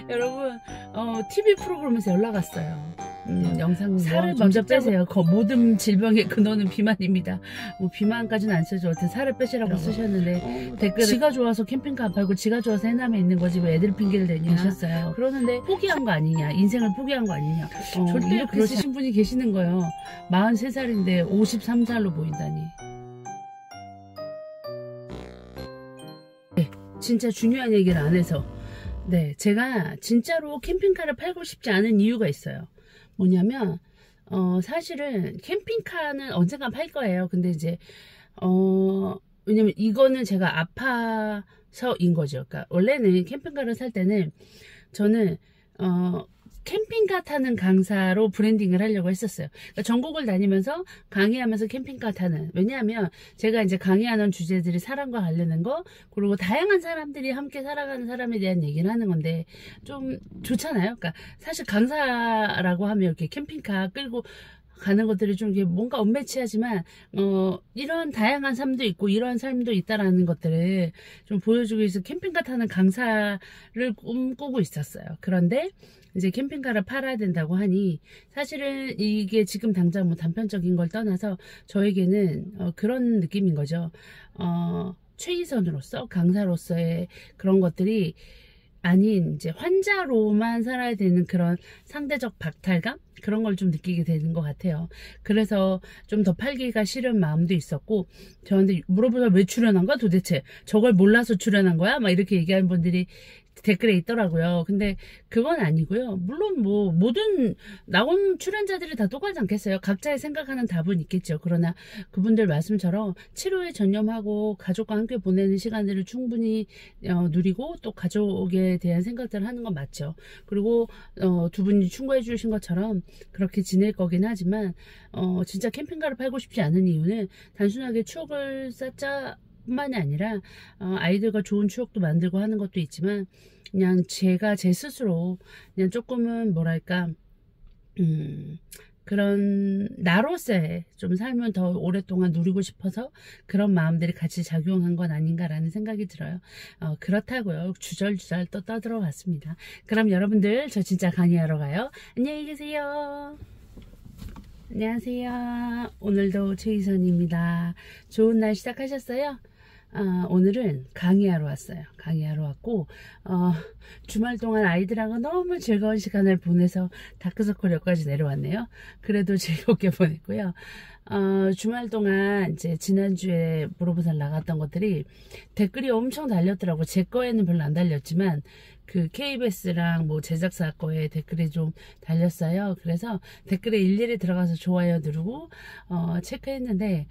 여러분, TV 프로그램에서 연락 왔어요. 영상 살을 먼저 빼세요. 모든 질병의 근원은 비만입니다. 뭐 비만까지는 안 쓰죠. 어쨌든 살을 빼시라고 쓰셨는데 댓글에 지가 좋아서 캠핑카 안 팔고 지가 좋아서 해남에 있는 거지 왜 애들 핑계를 대냐 하셨어요. 그러는데 포기한 거 아니냐, 인생을 포기한 거 아니냐. 절대 이렇게 쓰신 분이 계시는 거예요. 43살인데 53살로 보인다니. 네, 진짜 중요한 얘기를 안 해서 네, 제가 진짜로 캠핑카를 팔고 싶지 않은 이유가 있어요. 뭐냐면 사실은 캠핑카는 언젠가 팔 거예요. 근데 이제 왜냐면 이거는 제가 아파서인 거죠. 그러니까 원래는 캠핑카를 살 때는 저는 캠핑카 타는 강사로 브랜딩을 하려고 했었어요. 그러니까 전국을 다니면서 강의하면서 캠핑카 타는. 왜냐하면 제가 이제 강의하는 주제들이 사람과 관련된 거, 그리고 다양한 사람들이 함께 살아가는 사람에 대한 얘기를 하는 건데 좀 좋잖아요. 그러니까 사실 강사라고 하면 이렇게 캠핑카 끌고 가는 것들이 좀 뭔가 언매치하지만 이런 다양한 삶도 있고 이러한 삶도 있다라는 것들을 좀 보여주기 위해서 캠핑카 타는 강사를 꿈꾸고 있었어요. 그런데 이제 캠핑카를 팔아야 된다고 하니 사실은 이게 지금 당장 뭐 단편적인 걸 떠나서 저에게는 그런 느낌인 거죠. 최희선으로서 강사로서의 그런 것들이 아닌 이제 환자로만 살아야 되는 그런 상대적 박탈감? 그런 걸 좀 느끼게 되는 것 같아요. 그래서 좀 더 팔기가 싫은 마음도 있었고, 저한테 물어보자 왜 출연한 거야 도대체? 저걸 몰라서 출연한 거야? 막 이렇게 얘기하는 분들이 댓글에 있더라고요. 근데 그건 아니고요. 물론 뭐 모든 나온 출연자들이 다 똑같지 않겠어요. 각자의 생각하는 답은 있겠죠. 그러나 그분들 말씀처럼 치료에 전념하고 가족과 함께 보내는 시간들을 충분히 누리고 또 가족에 대한 생각들을 하는 건 맞죠. 그리고 두 분이 충고해 주신 것처럼 그렇게 지낼 거긴 하지만 진짜 캠핑카를 팔고 싶지 않은 이유는 단순하게 추억을 쌓자 뿐만이 아니라 아이들과 좋은 추억도 만들고 하는 것도 있지만 그냥 제가 제 스스로 그냥 조금은 뭐랄까 그런 나로서의 좀 삶을 더 오랫동안 누리고 싶어서 그런 마음들이 같이 작용한 건 아닌가라는 생각이 들어요. 그렇다고요. 주절주절 또 떠들어봤습니다. 그럼 여러분들 저 진짜 강의하러 가요. 안녕히 계세요. 안녕하세요. 오늘도 최희선입니다. 좋은 날 시작하셨어요? 오늘은 강의하러 왔어요. 강의하러 왔고 주말 동안 아이들하고 너무 즐거운 시간을 보내서 다크서클 역까지 내려왔네요. 그래도 즐겁게 보냈고요. 주말 동안 이제 지난주에 물어보살 나갔던 것들이 댓글이 엄청 달렸더라고. 제 거에는 별로 안 달렸지만 그 KBS랑 뭐 제작사 거에 댓글이 좀 달렸어요. 그래서 댓글에 일일이 들어가서 좋아요 누르고 체크했는데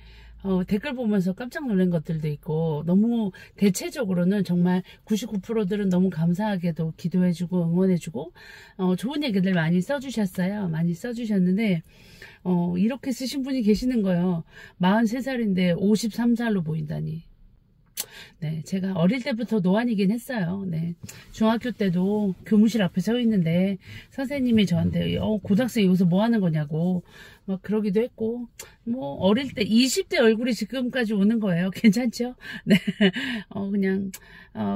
댓글 보면서 깜짝 놀란 것들도 있고, 너무 대체적으로는 정말 99%들은 너무 감사하게도 기도해주고 응원해주고 좋은 얘기들 많이 써주셨어요. 많이 써주셨는데 이렇게 쓰신 분이 계시는 거예요. 43살인데 53살로 보인다니. 네, 제가 어릴 때부터 노안이긴 했어요. 네, 중학교 때도 교무실 앞에 서 있는데 선생님이 저한테 고등학생 여기서 뭐 하는 거냐고 막 그러기도 했고, 뭐 어릴 때 20대 얼굴이 지금까지 오는 거예요. 괜찮죠? 네, 그냥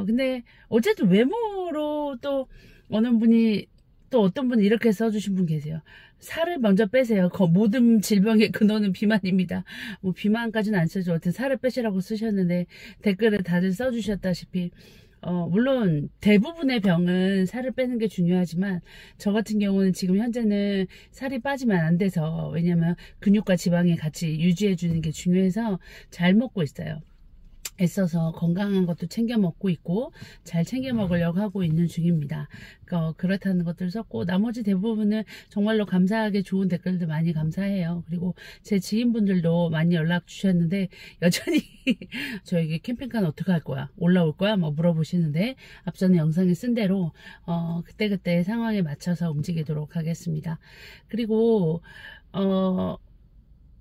근데 어쨌든 외모로 또 어느 분이 또 어떤 분이 이렇게 써주신 분 계세요. 살을 먼저 빼세요. 모든 질병의 근원은 비만입니다. 뭐 비만까지는 안 쓰죠. 어쨌든 살을 빼시라고 쓰셨는데 댓글에 다들 써주셨다시피 물론 대부분의 병은 살을 빼는 게 중요하지만 저 같은 경우는 지금 현재는 살이 빠지면 안 돼서, 왜냐면 근육과 지방이 같이 유지해 주는 게 중요해서 잘 먹고 있어요. 애써서 건강한 것도 챙겨 먹고 있고 잘 챙겨 먹으려고 하고 있는 중입니다. 그렇다는 것들을 썼고, 나머지 대부분은 정말로 감사하게 좋은 댓글들 많이 감사해요. 그리고 제 지인분들도 많이 연락 주셨는데 여전히 저에게 캠핑카는 어떻게 할 거야? 올라올 거야? 뭐 물어보시는데 앞전에 영상에 쓴 대로 그때그때 상황에 맞춰서 움직이도록 하겠습니다. 그리고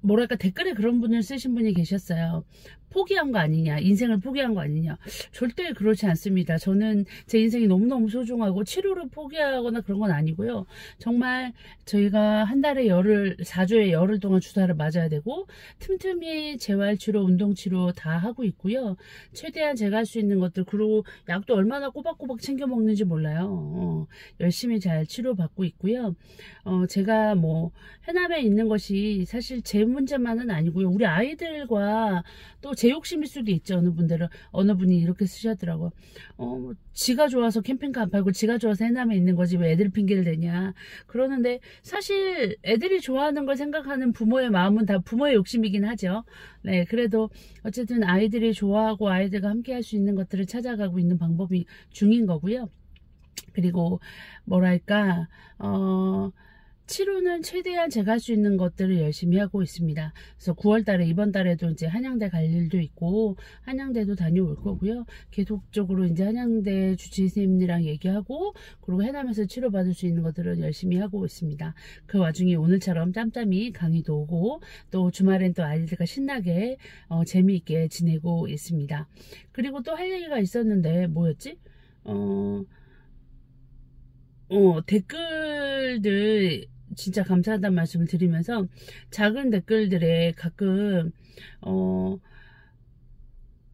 뭐랄까 댓글에 그런 분을 쓰신 분이 계셨어요. 포기한 거 아니냐, 인생을 포기한 거 아니냐. 절대 그렇지 않습니다. 저는 제 인생이 너무너무 소중하고 치료를 포기하거나 그런 건 아니고요. 정말 저희가 한 달에 4주에 열흘 동안 주사를 맞아야 되고 틈틈이 재활치료, 운동치료 다 하고 있고요. 최대한 제가 할 수 있는 것들, 그리고 약도 얼마나 꼬박꼬박 챙겨 먹는지 몰라요. 열심히 잘 치료받고 있고요. 제가 뭐 해남에 있는 것이 사실 제 문제만은 아니고요. 우리 아이들과 또 제 욕심일 수도 있죠. 어느 분이 이렇게 쓰셨더라고요. 지가 좋아서 캠핑카 안 팔고 지가 좋아서 해남에 있는 거지 왜 애들 핑계를 대냐. 그러는데 사실 애들이 좋아하는 걸 생각하는 부모의 마음은 다 부모의 욕심이긴 하죠. 네, 그래도 어쨌든 아이들이 좋아하고 아이들과 함께 할 수 있는 것들을 찾아가고 있는 방법이 중인 거고요. 그리고 뭐랄까 치료는 최대한 제가 할 수 있는 것들을 열심히 하고 있습니다. 그래서 9월달에 이번 달에도 이제 한양대 갈 일도 있고 한양대도 다녀올 거고요. 계속적으로 이제 한양대 주치의님이랑 얘기하고 그리고 해남에서 치료받을 수 있는 것들을 열심히 하고 있습니다. 그 와중에 오늘처럼 짬짬이 강의도 오고 또 주말엔 또 아이들과 신나게 재미있게 지내고 있습니다. 그리고 또 할 얘기가 있었는데 뭐였지? 댓글들 진짜 감사하다는 말씀을 드리면서 작은 댓글들에 가끔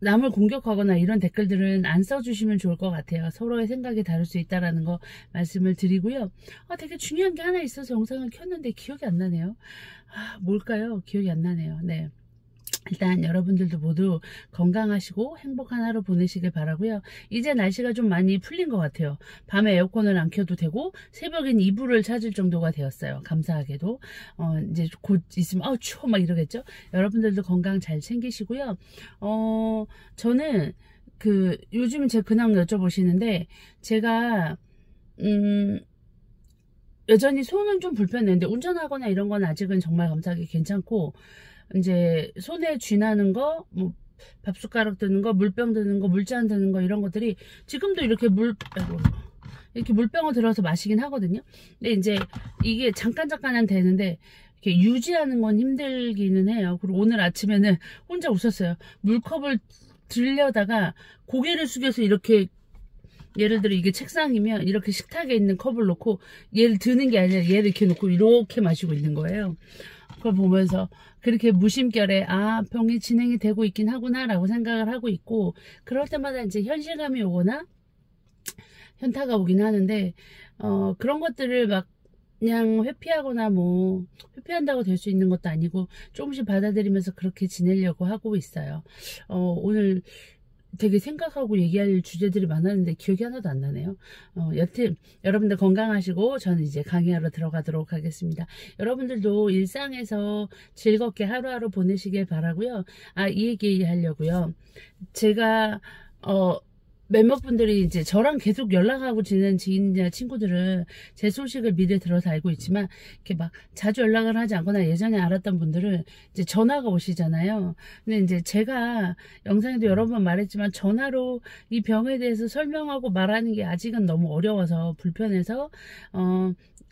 남을 공격하거나 이런 댓글들은 안 써주시면 좋을 것 같아요. 서로의 생각이 다를 수 있다는 거 말씀을 드리고요. 되게 중요한 게 하나 있어서 영상을 켰는데 기억이 안 나네요. 뭘까요? 기억이 안 나네요. 네. 일단 여러분들도 모두 건강하시고 행복한 하루 보내시길 바라고요. 이제 날씨가 좀 많이 풀린 것 같아요. 밤에 에어컨을 안 켜도 되고 새벽엔 이불을 찾을 정도가 되었어요. 감사하게도 이제 곧 있으면 추워 막 이러겠죠. 여러분들도 건강 잘 챙기시고요. 저는 요즘 제 근황 여쭤보시는데 제가 여전히 손은 좀 불편했는데 운전하거나 이런 건 아직은 정말 감사하게 괜찮고 이제 손에 쥐나는 거, 뭐 밥숟가락 드는 거, 물병 드는 거, 물잔 드는 거 이런 것들이 지금도 이렇게 물병을 들어서 마시긴 하거든요. 근데 이제 이게 잠깐은 되는데 이렇게 유지하는 건 힘들기는 해요. 그리고 오늘 아침에는 혼자 웃었어요. 물컵을 들려다가 고개를 숙여서 이렇게 예를 들어 이게 책상이면 이렇게 식탁에 있는 컵을 놓고 얘를 드는 게 아니라 얘를 이렇게 놓고 이렇게 마시고 있는 거예요. 그걸 보면서 그렇게 무심결에 병이 진행이 되고 있긴 하구나 라고 생각을 하고 있고 그럴 때마다 이제 현실감이 오거나 현타가 오긴 하는데 그런 것들을 막 그냥 회피하거나 뭐 회피한다고 될 수 있는 것도 아니고 조금씩 받아들이면서 그렇게 지내려고 하고 있어요. 오늘 되게 생각하고 얘기할 주제들이 많았는데 기억이 하나도 안 나네요. 여튼 여러분들 건강하시고 저는 이제 강의하러 들어가도록 하겠습니다. 여러분들도 일상에서 즐겁게 하루하루 보내시길 바라고요. 이 얘기 하려고요. 제가 몇몇 분들이 이제 저랑 계속 연락하고 지내는 지인이나 친구들은 제 소식을 미리 들어서 알고 있지만 이렇게 막 자주 연락을 하지 않거나 예전에 알았던 분들은 이제 전화가 오시잖아요. 근데 이제 제가 영상에도 여러 번 말했지만 전화로 이 병에 대해서 설명하고 말하는 게 아직은 너무 어려워서 불편해서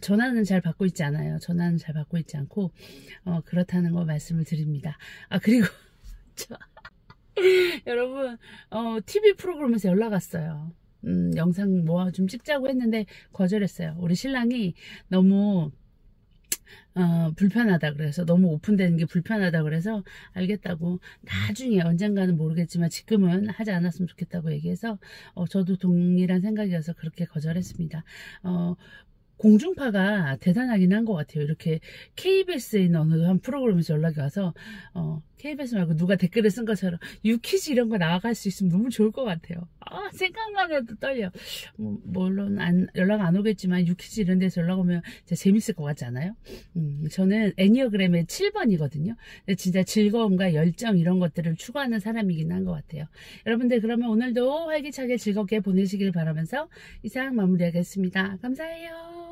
전화는 잘 받고 있지 않아요. 전화는 잘 받고 있지 않고 그렇다는 거 말씀을 드립니다. 그리고 여러분 TV 프로그램에서 연락 왔어요. 영상 뭐 좀 찍자고 했는데 거절했어요. 우리 신랑이 너무 불편하다 그래서 너무 오픈되는 게 불편하다 그래서 알겠다고 나중에 언젠가는 모르겠지만 지금은 하지 않았으면 좋겠다고 얘기해서 저도 동일한 생각이어서 그렇게 거절했습니다. 공중파가 대단하긴 한 것 같아요. 이렇게 KBS에 있는 어느 한 프로그램에서 연락이 와서 KBS 말고 누가 댓글을 쓴 것처럼 유퀴즈 이런 거 나아갈 수 있으면 너무 좋을 것 같아요. 생각만 해도 떨려. 물론 연락 안 오겠지만 유퀴즈 이런 데서 연락 오면 진짜 재밌을 것 같지 않아요? 저는 애니어그램의 7번이거든요. 진짜 즐거움과 열정 이런 것들을 추구하는 사람이긴 한 것 같아요. 여러분들 그러면 오늘도 활기차게 즐겁게 보내시길 바라면서 이상 마무리하겠습니다. 감사해요.